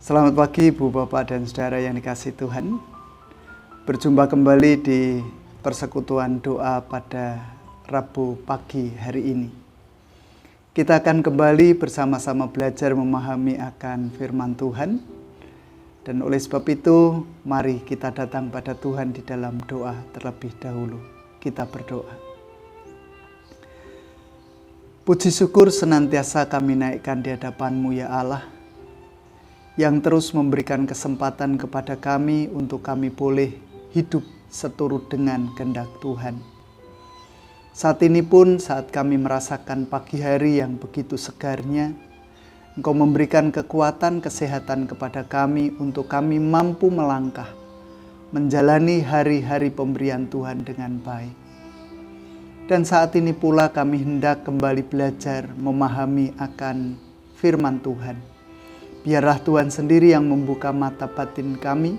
Selamat pagi Ibu, Bapak, dan Saudara yang dikasihi Tuhan. Berjumpa kembali di persekutuan doa pada Rabu pagi hari ini. Kita akan kembali bersama-sama belajar memahami akan firman Tuhan. Dan oleh sebab itu, mari kita datang pada Tuhan di dalam doa terlebih dahulu. Kita berdoa. Puji syukur senantiasa kami naikkan di hadapan-Mu ya Allah, yang terus memberikan kesempatan kepada kami untuk kami boleh hidup seturut dengan kehendak Tuhan. Saat ini pun saat kami merasakan pagi hari yang begitu segarnya, Engkau memberikan kekuatan kesehatan kepada kami untuk kami mampu melangkah, menjalani hari-hari pemberian Tuhan dengan baik. Dan saat ini pula kami hendak kembali belajar memahami akan firman Tuhan. Biarlah Tuhan sendiri yang membuka mata batin kami,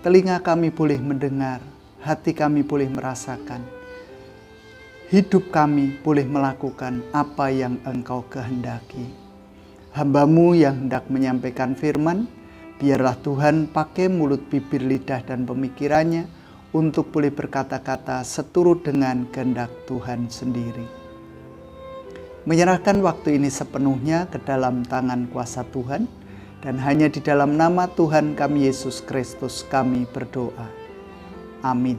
telinga kami boleh mendengar, hati kami boleh merasakan, hidup kami boleh melakukan apa yang Engkau kehendaki. Hamba-Mu yang hendak menyampaikan firman, biarlah Tuhan pakai mulut, bibir, lidah, dan pemikirannya untuk boleh berkata-kata seturut dengan kehendak Tuhan sendiri. Menyerahkan waktu ini sepenuhnya ke dalam tangan kuasa Tuhan, dan hanya di dalam nama Tuhan kami Yesus Kristus kami berdoa. Amin.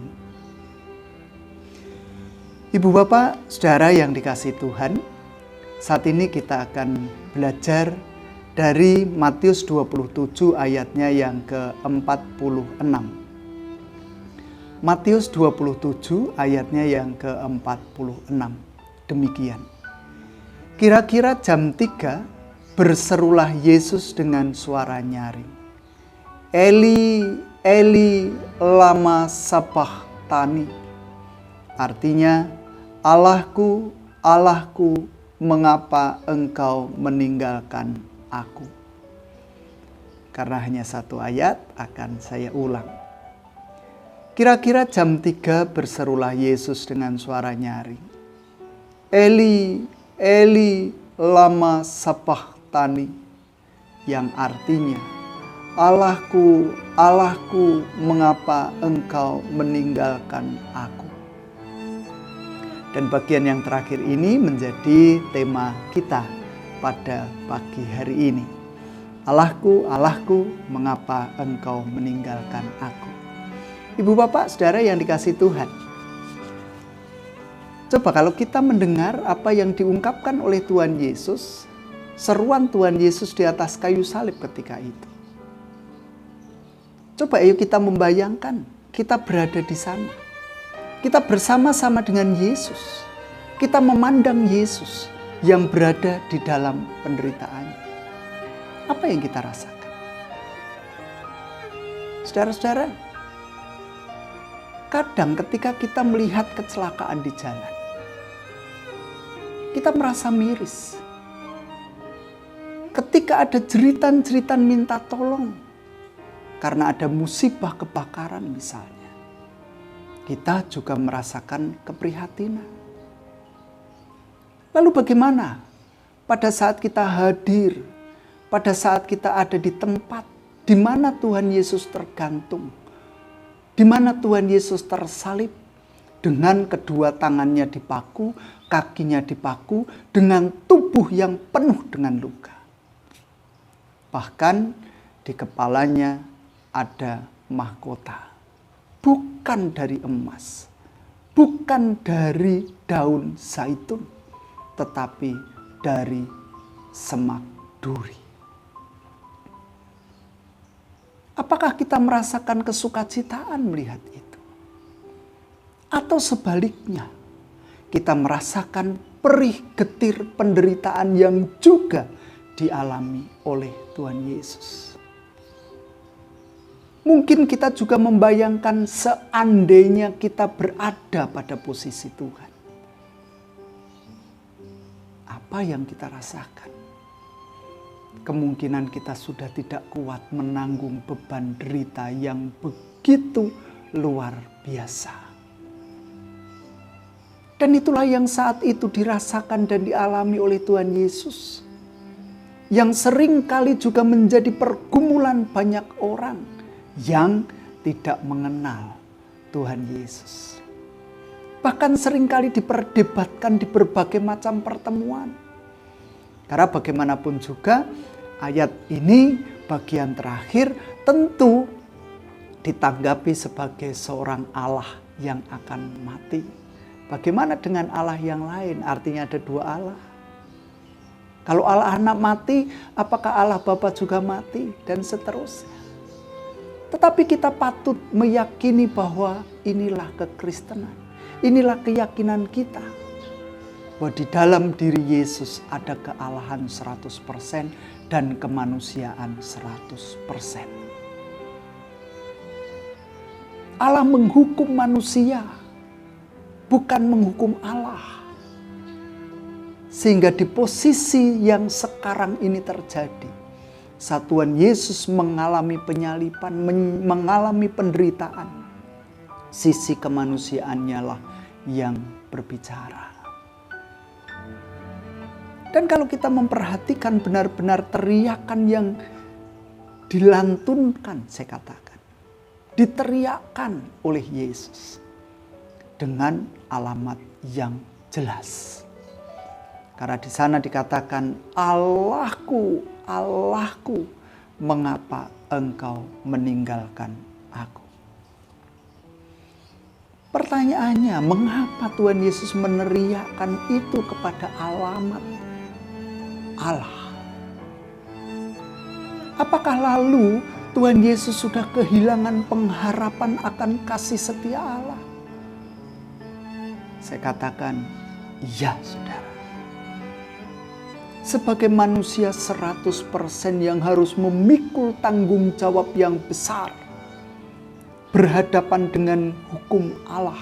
Ibu, Bapak, Saudara yang dikasihi Tuhan, saat ini kita akan belajar dari Matius 27 ayatnya yang ke-46. Matius 27 ayatnya yang ke-46. Demikian. Kira-kira jam 3 berserulah Yesus dengan suara nyaring. Eli, Eli, lama sabachthani. Artinya, Allahku, Allahku, mengapa engkau meninggalkan aku? Karena hanya satu ayat akan saya ulang. Kira-kira jam 3 berserulah Yesus dengan suara nyaring. Eli, Eli, lama sabachthani, yang artinya, Allahku, Allahku, mengapa engkau meninggalkan aku? Dan bagian yang terakhir ini menjadi tema kita pada pagi hari ini. Allahku, Allahku, mengapa engkau meninggalkan aku? Ibu, Bapak, Saudara yang dikasihi Tuhan. Coba kalau kita mendengar apa yang diungkapkan oleh Tuhan Yesus, seruan Tuhan Yesus di atas kayu salib ketika itu. Coba ayo kita membayangkan, kita berada di sana. Kita bersama-sama dengan Yesus. Kita memandang Yesus yang berada di dalam penderitaannya. Apa yang kita rasakan? Saudara-saudara, kadang ketika kita melihat kecelakaan di jalan, kita merasa miris. Ketika ada jeritan-jeritan minta tolong karena ada musibah kebakaran misalnya, kita juga merasakan keprihatinan. Lalu bagaimana pada saat kita hadir, pada saat kita ada di tempat di mana Tuhan Yesus tergantung, di mana Tuhan Yesus tersalib dengan kedua tangannya dipaku, kakinya dipaku, dengan tubuh yang penuh dengan luka. Bahkan di kepalanya ada mahkota, bukan dari emas, bukan dari daun zaitun, tetapi dari semak duri. Apakah kita merasakan kesukacitaan melihat itu? Atau sebaliknya, kita merasakan perih getir penderitaan yang juga dialami oleh Tuhan Yesus. Mungkin kita juga membayangkan seandainya kita berada pada posisi Tuhan. Apa yang kita rasakan? Kemungkinan kita sudah tidak kuat menanggung beban derita yang begitu luar biasa. Dan itulah yang saat itu dirasakan dan dialami oleh Tuhan Yesus. yang sering kali juga menjadi pergumulan banyak orang yang tidak mengenal Tuhan Yesus. Bahkan seringkali diperdebatkan di berbagai macam pertemuan. Karena bagaimanapun juga ayat ini bagian terakhir tentu ditanggapi sebagai seorang Allah yang akan mati. Bagaimana dengan Allah yang lain? Artinya ada dua Allah. Kalau Allah anak mati, apakah Allah Bapa juga mati? Dan seterusnya. Tetapi kita patut meyakini bahwa inilah kekristenan. Inilah keyakinan kita. Bahwa di dalam diri Yesus ada kealahan 100% dan kemanusiaan 100%. Allah menghukum manusia, bukan menghukum Allah. Sehingga di posisi yang sekarang ini terjadi, Tuhan Yesus mengalami penyalipan, mengalami penderitaan. Sisi kemanusiaannya lah yang berbicara. Dan kalau kita memperhatikan benar-benar teriakan yang dilantunkan, saya katakan, diteriakkan oleh Yesus dengan alamat yang jelas. Karena di sana dikatakan, Allahku, Allahku, mengapa engkau meninggalkan aku? Pertanyaannya, mengapa Tuhan Yesus meneriakkan itu kepada alamat Allah? Apakah lalu Tuhan Yesus sudah kehilangan pengharapan akan kasih setia Allah? Saya katakan, iya saudara. Sebagai manusia 100% yang harus memikul tanggung jawab yang besar, berhadapan dengan hukum Allah,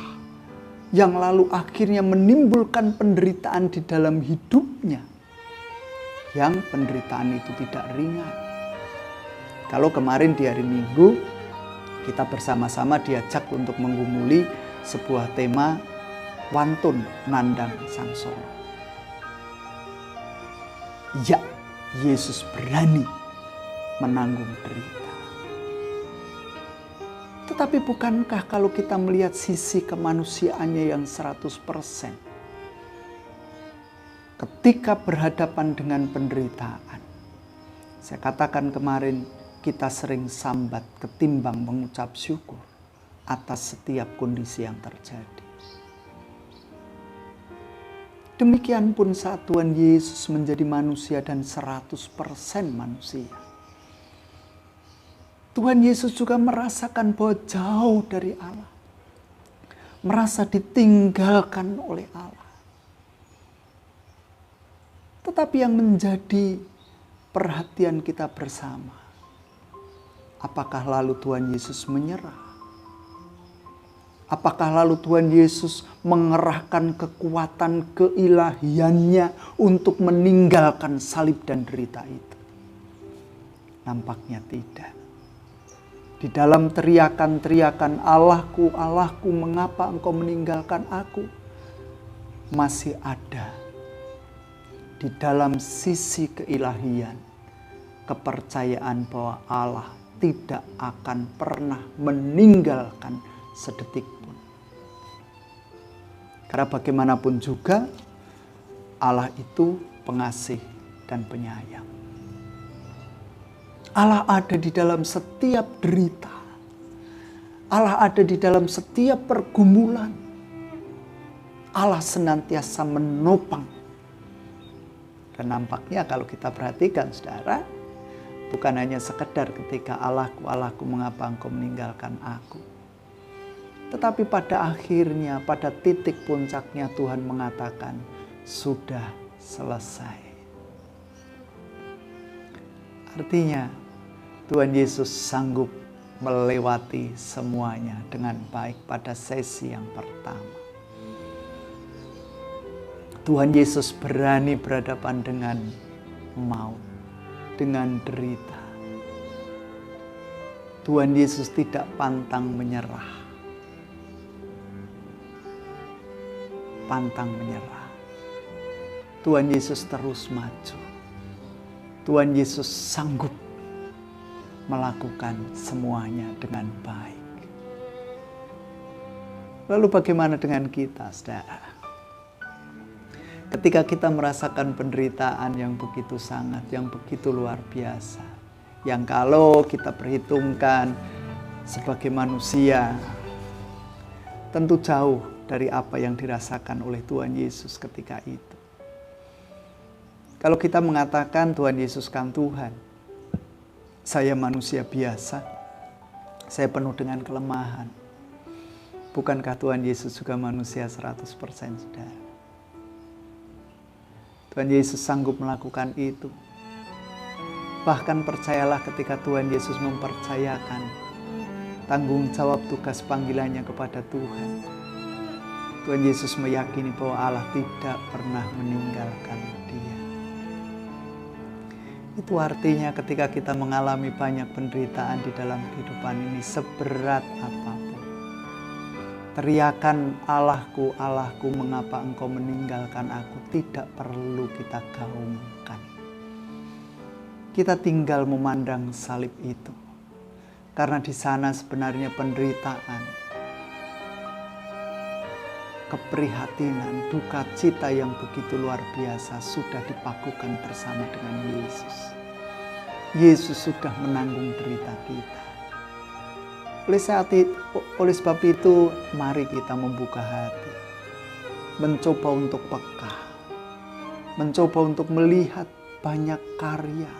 yang lalu akhirnya menimbulkan penderitaan di dalam hidupnya, yang penderitaan itu tidak ringan. Kalau kemarin di hari Minggu, kita bersama-sama diajak untuk menggumuli sebuah tema Wantun Nandang Sang Sora. Ya, Yesus berani menanggung derita. Tetapi bukankah kalau kita melihat sisi kemanusiaannya yang 100%, ketika berhadapan dengan penderitaan, saya katakan kemarin, kita sering sambat ketimbang mengucap syukur atas setiap kondisi yang terjadi. Demikian pun saat Tuhan Yesus menjadi manusia dan 100% manusia. Tuhan Yesus juga merasakan bahwa jauh dari Allah. Merasa ditinggalkan oleh Allah. Tetapi yang menjadi perhatian kita bersama, apakah lalu Tuhan Yesus menyerah? Apakah lalu Tuhan Yesus mengerahkan kekuatan keilahiannya untuk meninggalkan salib dan derita itu? Nampaknya tidak. Di dalam teriakan-teriakan Allahku, Allahku, mengapa engkau meninggalkan aku? Masih ada di dalam sisi keilahian kepercayaan bahwa Allah tidak akan pernah meninggalkan sedetik pun. Karena bagaimanapun juga Allah itu pengasih dan penyayang. Allah ada di dalam setiap derita. Allah ada di dalam setiap pergumulan. Allah senantiasa menopang. Dan nampaknya kalau kita perhatikan saudara, bukan hanya sekedar ketika Allahku, Allahku, mengapa engkau meninggalkan aku. Tetapi pada akhirnya, pada titik puncaknya Tuhan mengatakan, sudah selesai. Artinya, Tuhan Yesus sanggup melewati semuanya dengan baik pada sesi yang pertama. Tuhan Yesus berani berhadapan dengan maut, dengan derita. Tuhan Yesus tidak pantang menyerah. Pantang menyerah. Tuhan Yesus terus maju. Tuhan Yesus sanggup melakukan semuanya dengan baik. Lalu bagaimana dengan kita, saudara? Ketika kita merasakan penderitaan yang begitu sangat, yang begitu luar biasa, yang kalau kita perhitungkan sebagai manusia, tentu jauh dari apa yang dirasakan oleh Tuhan Yesus ketika itu. Kalau kita mengatakan Tuhan Yesus kan Tuhan, saya manusia biasa, saya penuh dengan kelemahan. Bukankah Tuhan Yesus juga manusia 100%, saudara? Tuhan Yesus sanggup melakukan itu. Bahkan percayalah ketika Tuhan Yesus mempercayakan tanggung jawab tugas panggilannya kepada Tuhan. Tuhan Yesus meyakini bahwa Allah tidak pernah meninggalkan dia. Itu artinya ketika kita mengalami banyak penderitaan di dalam kehidupan ini, seberat apapun, teriakan Allahku, Allahku, mengapa engkau meninggalkan aku, tidak perlu kita gaungkan. Kita tinggal memandang salib itu. Karena di sana sebenarnya penderitaan, keprihatinan, duka cita yang begitu luar biasa sudah dipakukan bersama dengan Yesus. Yesus sudah menanggung derita kita. Oleh sebab itu, mari kita membuka hati, mencoba untuk peka, mencoba untuk melihat banyak karya,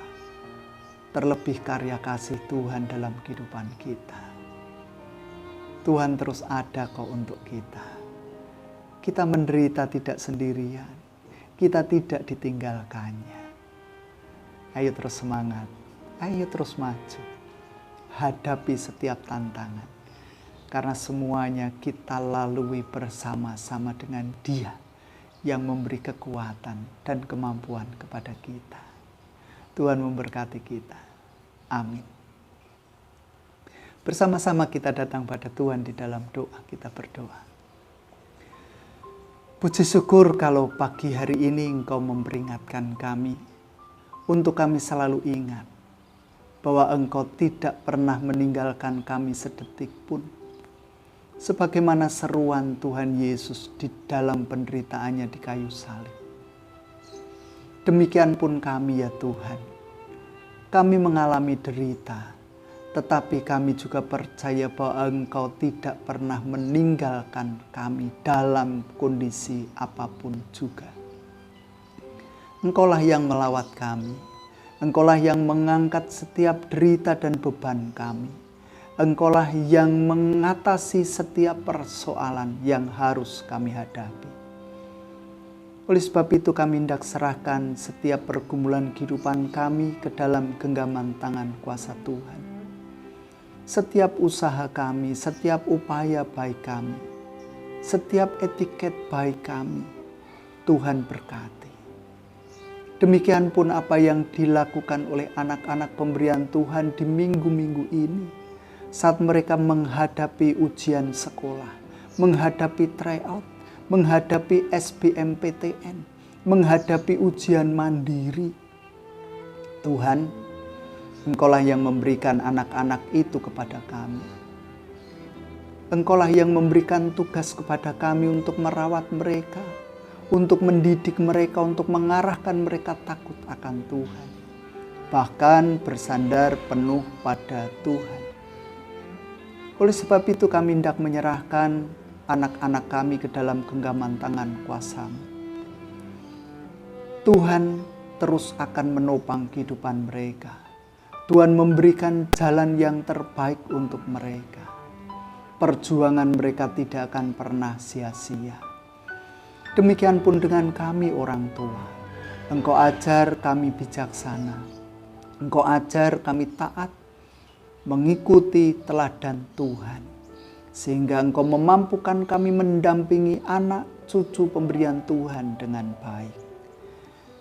terlebih karya kasih Tuhan dalam kehidupan kita. Tuhan terus ada kok untuk kita. Kita menderita tidak sendirian, kita tidak ditinggalkannya. Ayo terus semangat, ayo terus maju, hadapi setiap tantangan. Karena semuanya kita lalui bersama-sama dengan Dia yang memberi kekuatan dan kemampuan kepada kita. Tuhan memberkati kita. Amin. Bersama-sama kita datang pada Tuhan di dalam doa, kita berdoa. Puji syukur kalau pagi hari ini Engkau memperingatkan kami, untuk kami selalu ingat bahwa Engkau tidak pernah meninggalkan kami sedetik pun. Sebagaimana seruan Tuhan Yesus di dalam penderitaannya di kayu salib. Demikian pun kami ya Tuhan. Kami mengalami derita, tetapi kami juga percaya bahwa Engkau tidak pernah meninggalkan kami dalam kondisi apapun juga. Engkaulah yang melawat kami. Engkaulah yang mengangkat setiap derita dan beban kami. Engkaulah yang mengatasi setiap persoalan yang harus kami hadapi. Oleh sebab itu kami hendak serahkan setiap pergumulan kehidupan kami ke dalam genggaman tangan kuasa Tuhan. Setiap usaha kami, setiap upaya baik kami, setiap etiket baik kami, Tuhan berkati. Demikian pun apa yang dilakukan oleh anak-anak pemberian Tuhan di minggu-minggu ini, saat mereka menghadapi ujian sekolah, menghadapi tryout, menghadapi SBMPTN, menghadapi ujian mandiri. Tuhan, Engkaulah yang memberikan anak-anak itu kepada kami. Engkaulah yang memberikan tugas kepada kami untuk merawat mereka, untuk mendidik mereka, untuk mengarahkan mereka takut akan Tuhan. Bahkan bersandar penuh pada Tuhan. Oleh sebab itu kami hendak menyerahkan anak-anak kami ke dalam genggaman tangan kuasa-Mu. Tuhan terus akan menopang kehidupan mereka. Tuhan memberikan jalan yang terbaik untuk mereka. Perjuangan mereka tidak akan pernah sia-sia. Demikian pun dengan kami orang tua. Engkau ajar kami bijaksana. Engkau ajar kami taat, mengikuti teladan Tuhan. Sehingga Engkau memampukan kami mendampingi anak cucu pemberian Tuhan dengan baik.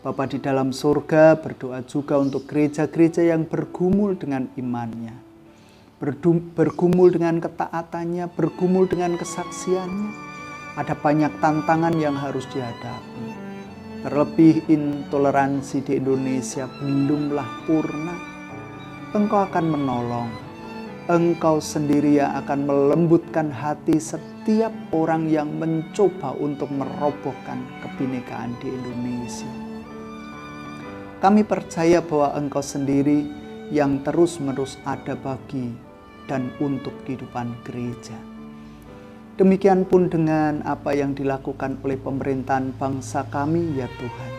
Bapa di dalam surga, berdoa juga untuk gereja-gereja yang bergumul dengan imannya, bergumul dengan ketaatannya, bergumul dengan kesaksiannya. Ada banyak tantangan yang harus dihadapi. Terlebih intoleransi di Indonesia belumlah purna. Engkau akan menolong. Engkau sendiri yang akan melembutkan hati setiap orang yang mencoba untuk merobohkan kebinekaan di Indonesia. Kami percaya bahwa Engkau sendiri yang terus-menerus ada bagi dan untuk kehidupan gereja. Demikian pun dengan apa yang dilakukan oleh pemerintahan bangsa kami, ya Tuhan.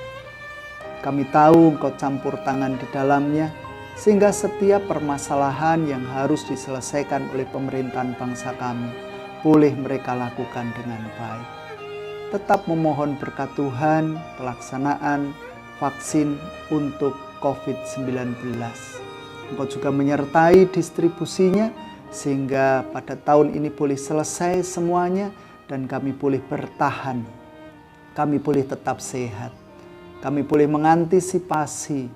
Kami tahu Engkau campur tangan di dalamnya, sehingga setiap permasalahan yang harus diselesaikan oleh pemerintahan bangsa kami, boleh mereka lakukan dengan baik. Tetap memohon berkat Tuhan, pelaksanaan vaksin untuk COVID-19. Engkau juga menyertai distribusinya, sehingga pada tahun ini boleh selesai semuanya, dan kami boleh bertahan. Kami boleh tetap sehat. Kami boleh mengantisipasi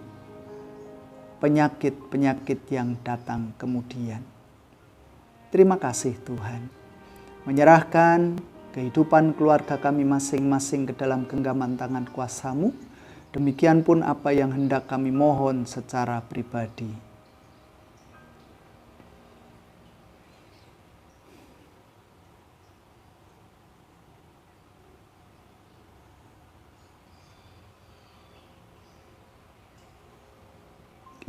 penyakit-penyakit yang datang kemudian. Terima kasih Tuhan. Menyerahkan kehidupan keluarga kami masing-masing ke dalam genggaman tangan kuasa-Mu. Demikian pun apa yang hendak kami mohon secara pribadi.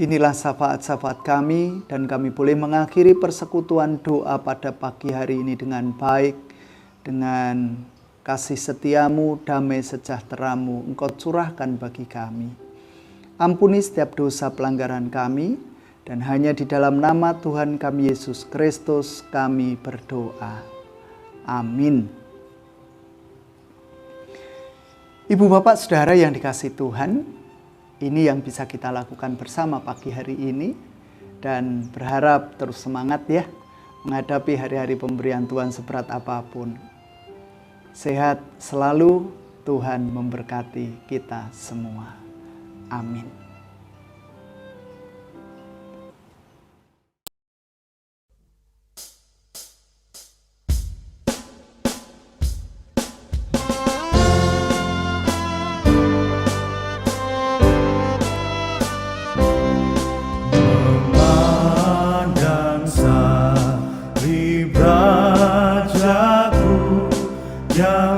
Inilah syafaat-syafaat kami, dan kami boleh mengakhiri persekutuan doa pada pagi hari ini dengan baik, dengan kasih setiamu, damai sejahteramu, Engkau curahkan bagi kami. Ampuni setiap dosa pelanggaran kami, dan hanya di dalam nama Tuhan kami Yesus Kristus kami berdoa. Amin. Ibu, Bapak, Saudara yang dikasihi Tuhan, ini yang bisa kita lakukan bersama pagi hari ini, dan berharap terus semangat ya menghadapi hari-hari pemberian Tuhan seberat apapun. Sehat selalu, Tuhan memberkati kita semua. Amin. Yang